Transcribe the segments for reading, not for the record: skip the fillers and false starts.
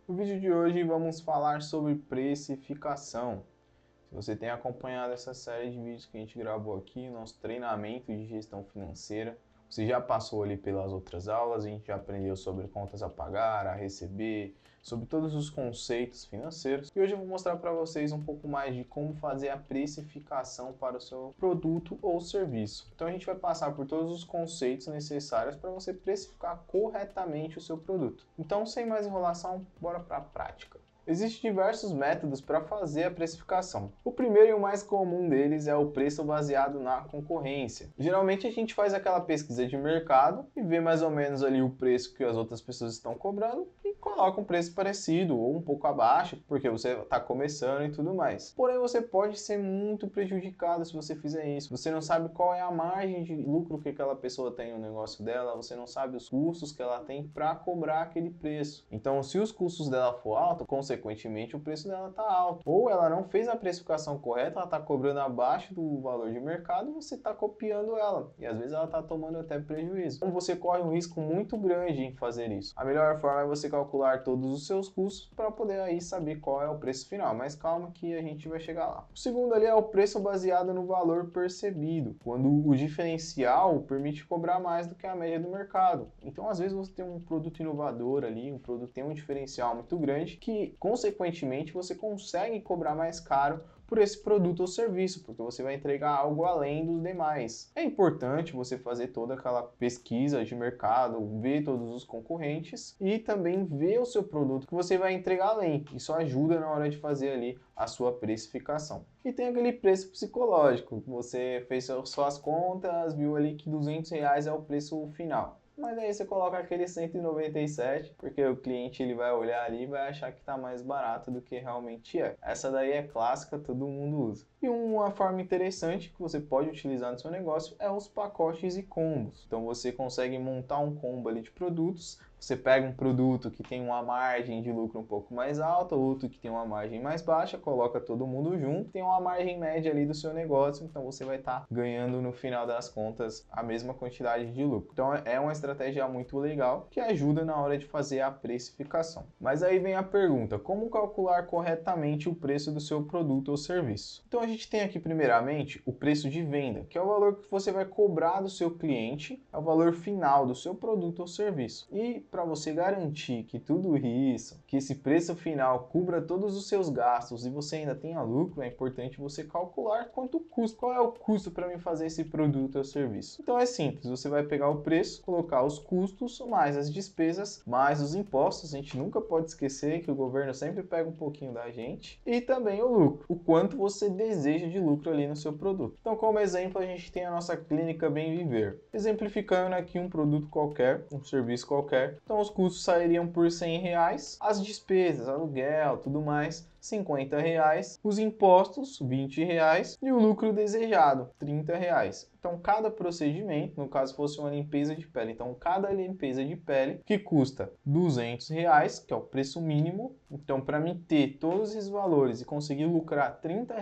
No vídeo de hoje vamos falar sobre precificação. Se você tem acompanhado essa série de vídeos que a gente gravou aqui, nosso treinamento de gestão financeira, você já passou ali pelas outras aulas, a gente já aprendeu sobre contas a pagar, a receber, sobre todos os conceitos financeiros. E hoje eu vou mostrar para vocês um pouco mais de como fazer a precificação para o seu produto ou serviço. Então a gente vai passar por todos os conceitos necessários para você precificar corretamente o seu produto. Então, sem mais enrolação, bora para a prática. Existem diversos métodos para fazer a precificação. O primeiro e o mais comum deles é o preço baseado na concorrência. Geralmente a gente faz aquela pesquisa de mercado e vê mais ou menos ali o preço que as outras pessoas estão cobrando e coloca um preço parecido ou um pouco abaixo, porque você está começando e tudo mais. Porém, você pode ser muito prejudicado se você fizer isso. Você não sabe qual é a margem de lucro que aquela pessoa tem no negócio dela, você não sabe os custos que ela tem para cobrar aquele preço. Então, se os custos dela for alto, consequentemente o preço dela está alto. Ou ela não fez a precificação correta, ela está cobrando abaixo do valor de mercado, você está copiando ela. E às vezes ela está tomando até prejuízo. Então você corre um risco muito grande em fazer isso. A melhor forma é você calcular todos os seus custos para poder aí saber qual é o preço final. Mas calma que a gente vai chegar lá. O segundo ali é o preço baseado no valor percebido, quando o diferencial permite cobrar mais do que a média do mercado. Então às vezes você tem um produto inovador ali, um produto que tem um diferencial muito grande que, consequentemente, você consegue cobrar mais caro por esse produto ou serviço, porque você vai entregar algo além dos demais. É importante você fazer toda aquela pesquisa de mercado, ver todos os concorrentes e também ver o seu produto que você vai entregar além. Isso ajuda na hora de fazer ali a sua precificação. E tem aquele preço psicológico, você fez suas contas, viu ali que R$ 200 é o preço final. Mas aí você coloca aquele 197, porque o cliente ele vai olhar ali e vai achar que está mais barato do que realmente é. Essa daí é clássica, todo mundo usa. E uma forma interessante que você pode utilizar no seu negócio é os pacotes e combos. Então você consegue montar um combo ali de produtos. Você pega um produto que tem uma margem de lucro um pouco mais alta, outro que tem uma margem mais baixa, coloca todo mundo junto, tem uma margem média ali do seu negócio, então você vai estar ganhando no final das contas a mesma quantidade de lucro. Então é uma estratégia muito legal que ajuda na hora de fazer a precificação. Mas aí vem a pergunta, como calcular corretamente o preço do seu produto ou serviço? Então a gente tem aqui primeiramente o preço de venda, que é o valor que você vai cobrar do seu cliente, é o valor final do seu produto ou serviço. E para você garantir que tudo isso, que esse preço final cubra todos os seus gastos e você ainda tenha lucro, é importante você calcular quanto custa, qual é o custo para mim fazer esse produto ou serviço. Então é simples, você vai pegar o preço, colocar os custos, mais as despesas, mais os impostos, a gente nunca pode esquecer que o governo sempre pega um pouquinho da gente, e também o lucro, o quanto você deseja de lucro ali no seu produto. Então, como exemplo, a gente tem a nossa clínica Bem Viver. Exemplificando aqui um produto qualquer, um serviço qualquer, então os custos sairiam por R$ 100, as despesas, aluguel, tudo mais, R$ 50, os impostos, R$ 20 e o lucro desejado, R$ 30. Então cada procedimento, no caso fosse uma limpeza de pele, então cada limpeza de pele que custa R$ 200, que é o preço mínimo, então para mim ter todos esses valores e conseguir lucrar R$ 30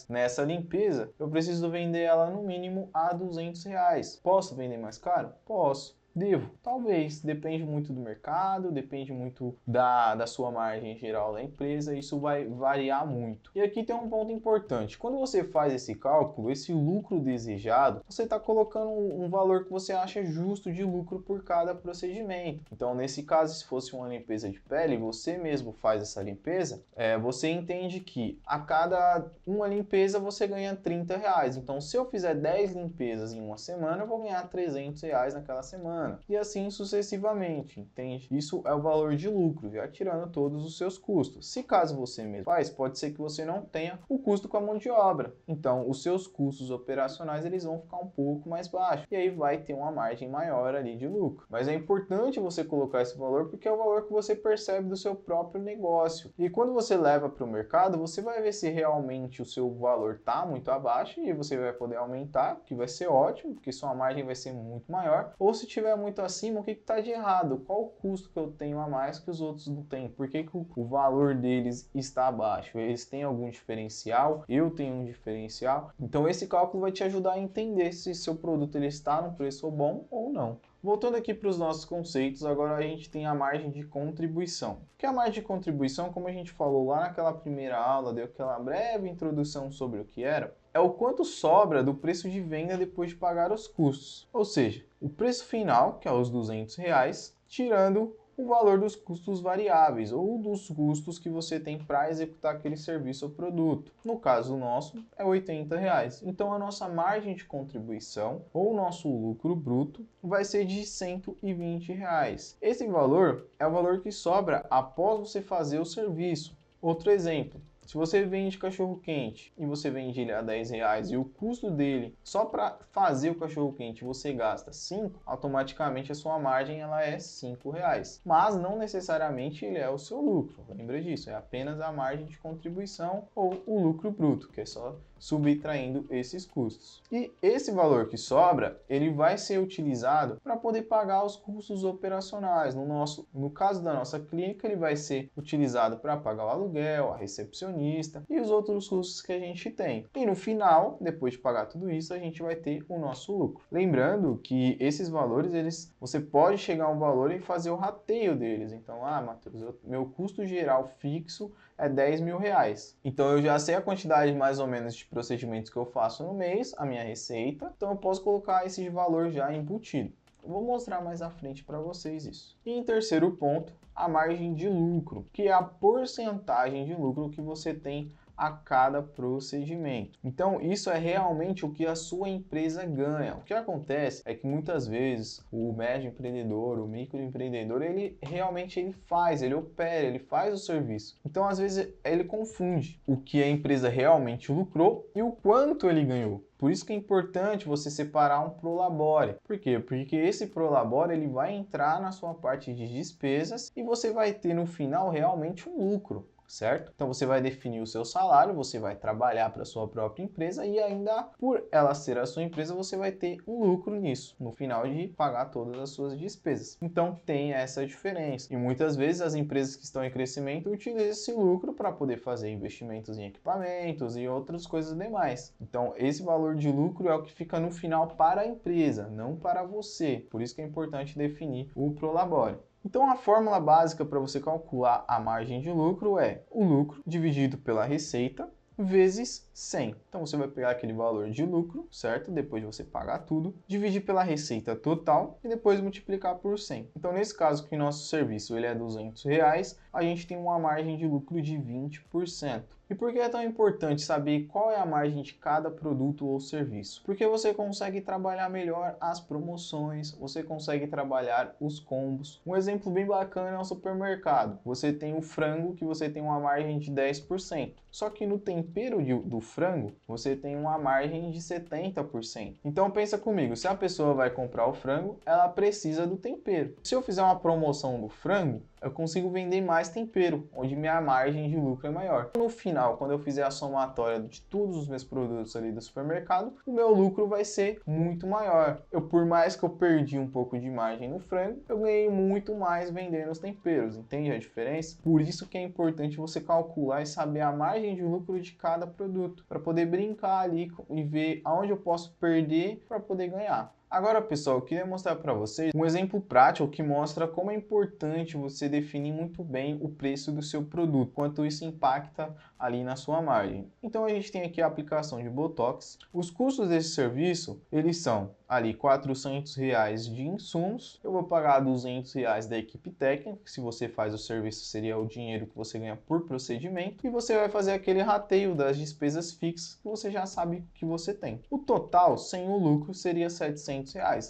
nessa limpeza, eu preciso vender ela no mínimo a R$ 200. Posso vender mais caro? Posso. Devo? Talvez. Depende muito do mercado, depende muito da sua margem geral da empresa, isso vai variar muito. E aqui tem um ponto importante. Quando você faz esse cálculo, esse lucro desejado, você está colocando um valor que você acha justo de lucro por cada procedimento. Então, nesse caso, se fosse uma limpeza de pele, você mesmo faz essa limpeza, você entende que a cada uma limpeza você ganha R$ 30. Então, se eu fizer 10 limpezas em uma semana, eu vou ganhar R$ 300 naquela semana. E assim sucessivamente, entende? Isso é o valor de lucro, já tirando todos os seus custos. Se caso você mesmo faz, pode ser que você não tenha o custo com a mão de obra. Então, os seus custos operacionais eles vão ficar um pouco mais baixos. E aí vai ter uma margem maior ali de lucro. Mas é importante você colocar esse valor porque é o valor que você percebe do seu próprio negócio. E quando você leva para o mercado, você vai ver se realmente o seu valor está muito abaixo e você vai poder aumentar, que vai ser ótimo, porque sua margem vai ser muito maior. Ou se tiver muito acima, o que está de errado? Qual o custo que eu tenho a mais que os outros não têm? Por que o valor deles está abaixo? Eles têm algum diferencial? Eu tenho um diferencial? Então esse cálculo vai te ajudar a entender se seu produto ele está no preço bom ou não. Voltando aqui para os nossos conceitos, agora a gente tem a margem de contribuição. O que é a margem de contribuição, como a gente falou lá naquela primeira aula, deu aquela breve introdução sobre o que era, é o quanto sobra do preço de venda depois de pagar os custos. Ou seja, o preço final, que é os R$ 200, tirando o valor dos custos variáveis ou dos custos que você tem para executar aquele serviço ou produto. No caso nosso, é R$ 80. Então a nossa margem de contribuição ou o nosso lucro bruto vai ser de R$ 120. Esse valor é o valor que sobra após você fazer o serviço. Outro exemplo. Se você vende cachorro quente e você vende ele a R$ 10 e o custo dele só para fazer o cachorro quente você gasta 5, automaticamente a sua margem ela é R$ 5. Mas não necessariamente ele é o seu lucro. Lembra disso, é apenas a margem de contribuição ou o lucro bruto, que é só subtraindo esses custos. E esse valor que sobra, ele vai ser utilizado para poder pagar os custos operacionais. No caso da nossa clínica, ele vai ser utilizado para pagar o aluguel, a recepcionista e os outros custos que a gente tem. E no final, depois de pagar tudo isso, a gente vai ter o nosso lucro. Lembrando que esses valores, você pode chegar a um valor e fazer o rateio deles. Então, Matheus, meu custo geral fixo é R$ 10.000. Então eu já sei a quantidade mais ou menos de procedimentos que eu faço no mês, a minha receita, então eu posso colocar esse valor já embutido. Eu vou mostrar mais à frente para vocês isso. E em terceiro ponto, a margem de lucro, que é a porcentagem de lucro que você tem a cada procedimento. Então, isso é realmente o que a sua empresa ganha. O que acontece é que muitas vezes o médio empreendedor, o microempreendedor, ele opera, ele faz o serviço. Então, às vezes, ele confunde o que a empresa realmente lucrou e o quanto ele ganhou. Por isso que é importante você separar um prolabore. Por quê? Porque esse prolabore ele vai entrar na sua parte de despesas e você vai ter no final realmente um lucro. Certo? Então você vai definir o seu salário, você vai trabalhar para a sua própria empresa e ainda por ela ser a sua empresa, você vai ter um lucro nisso, no final de pagar todas as suas despesas. Então tem essa diferença. E muitas vezes as empresas que estão em crescimento utilizam esse lucro para poder fazer investimentos em equipamentos e outras coisas demais. Então esse valor de lucro é o que fica no final para a empresa, não para você. Por isso que é importante definir o prolabore. Então a fórmula básica para você calcular a margem de lucro é o lucro dividido pela receita vezes 100. Então você vai pegar aquele valor de lucro, certo? Depois de você pagar tudo, dividir pela receita total e depois multiplicar por 100. Então nesse caso que nosso serviço ele é R$200, a gente tem uma margem de lucro de 20%. E por que é tão importante saber qual é a margem de cada produto ou serviço? Porque você consegue trabalhar melhor as promoções, você consegue trabalhar os combos. Um exemplo bem bacana é o supermercado. Você tem o frango que você tem uma margem de 10%. Só que no tempero do frango, você tem uma margem de 70%. Então pensa comigo, se a pessoa vai comprar o frango, ela precisa do tempero. Se eu fizer uma promoção do frango, eu consigo vender mais tempero, onde minha margem de lucro é maior. No final, quando eu fizer a somatória de todos os meus produtos ali do supermercado, o meu lucro vai ser muito maior. Por mais que eu perdi um pouco de margem no frango, eu ganhei muito mais vendendo os temperos. Entende a diferença? Por isso que é importante você calcular e saber a margem de lucro de cada produto, para poder brincar ali e ver aonde eu posso perder para poder ganhar. Agora, pessoal, eu queria mostrar para vocês um exemplo prático que mostra como é importante você definir muito bem o preço do seu produto, quanto isso impacta ali na sua margem. Então a gente tem aqui a aplicação de Botox. Os custos desse serviço, eles são ali R$400 de insumos, eu vou pagar R$200 da equipe técnica, que se você faz o serviço seria o dinheiro que você ganha por procedimento, e você vai fazer aquele rateio das despesas fixas que você já sabe que você tem. O total, sem o lucro, seria R$700.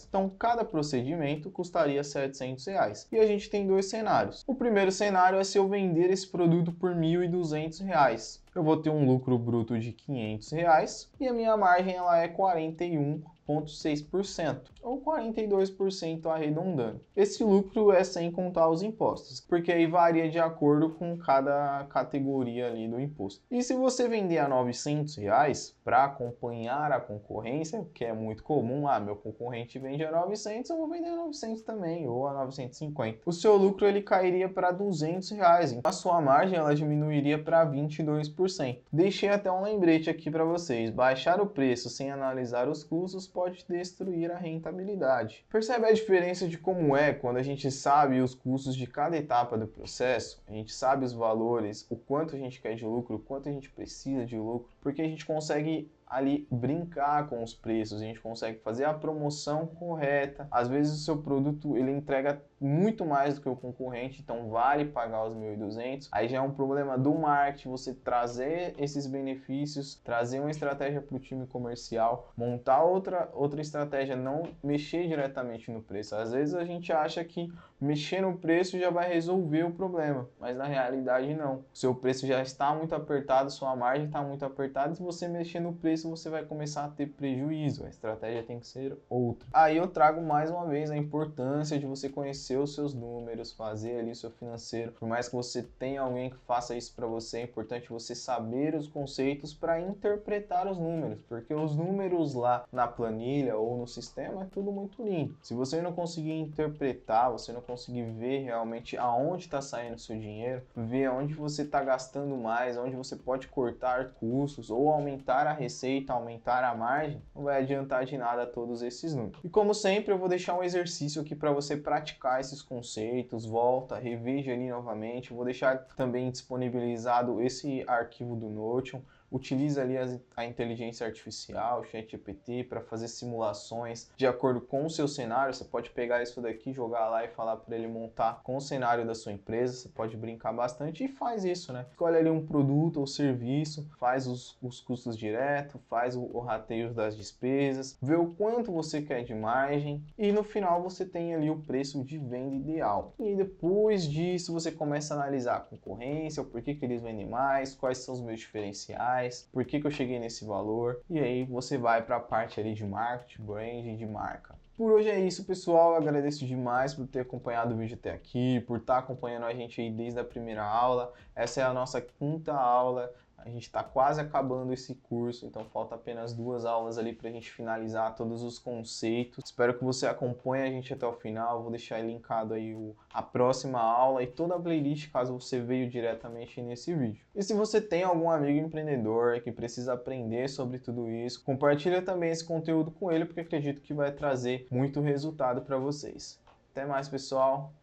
Então cada procedimento custaria R$700. E a gente tem dois cenários. O primeiro cenário é se eu vender esse produto por R$1.200. Eu vou ter um lucro bruto de R$500 e a minha margem ela é 41,6% ou 42% arredondando. Esse lucro é sem contar os impostos, porque aí varia de acordo com cada categoria ali do imposto. E se você vender a R$900 para acompanhar a concorrência, que é muito comum, meu concorrente vende a 900, eu vou vender a 900 também, ou a 950. O seu lucro ele cairia para R$200, a sua margem ela diminuiria para 22%. Deixei até um lembrete aqui para vocês, baixar o preço sem analisar os custos pode destruir a rentabilidade. Percebe a diferença de como é quando a gente sabe os custos de cada etapa do processo? A gente sabe os valores, o quanto a gente quer de lucro, o quanto a gente precisa de lucro, porque a gente consegue ali brincar com os preços, a gente consegue fazer a promoção correta. Às vezes o seu produto ele entrega muito mais do que o concorrente, então vale pagar os 1.200. Aí já é um problema do marketing, você trazer esses benefícios, trazer uma estratégia para o time comercial, montar outra estratégia, não mexer diretamente no preço. Às vezes a gente acha que mexer no preço já vai resolver o problema, mas na realidade não. O seu preço já está muito apertado, sua margem está muito apertada, e se você mexer no preço você vai começar a ter prejuízo, a estratégia tem que ser outra. Aí eu trago mais uma vez a importância de você conhecer os seus números, fazer ali o seu financeiro. Por mais que você tenha alguém que faça isso para você, é importante você saber os conceitos para interpretar os números, porque os números lá na planilha ou no sistema é tudo muito lindo. Se você não conseguir interpretar, você não conseguir ver realmente aonde está saindo o seu dinheiro, ver aonde você está gastando mais, onde você pode cortar custos ou aumentar a receita, aumentar a margem, não vai adiantar de nada todos esses números. E como sempre, eu vou deixar um exercício aqui para você praticar esses conceitos, volta, reveja ali novamente, eu vou deixar também disponibilizado esse arquivo do Notion. Utiliza ali a inteligência artificial, o ChatGPT, para fazer simulações de acordo com o seu cenário. Você pode pegar isso daqui, jogar lá e falar para ele montar com o cenário da sua empresa. Você pode brincar bastante e faz isso, né? Escolhe ali um produto ou serviço, faz os custos direto, faz o rateio das despesas, vê o quanto você quer de margem e no final você tem ali o preço de venda ideal. E depois disso você começa a analisar a concorrência, o porquê que eles vendem mais, quais são os meus diferenciais, por que eu cheguei nesse valor, e aí você vai para a parte ali de marketing, brand e de marca. Por hoje é isso, pessoal. Eu agradeço demais por ter acompanhado o vídeo até aqui, por estar acompanhando a gente aí desde a primeira aula. Essa é a nossa 5ª aula. A gente está quase acabando esse curso, então falta apenas 2 aulas ali para a gente finalizar todos os conceitos. Espero que você acompanhe a gente até o final. Vou deixar linkado aí a próxima aula e toda a playlist caso você veio diretamente nesse vídeo. E se você tem algum amigo empreendedor que precisa aprender sobre tudo isso, compartilha também esse conteúdo com ele, porque acredito que vai trazer muito resultado para vocês. Até mais, pessoal!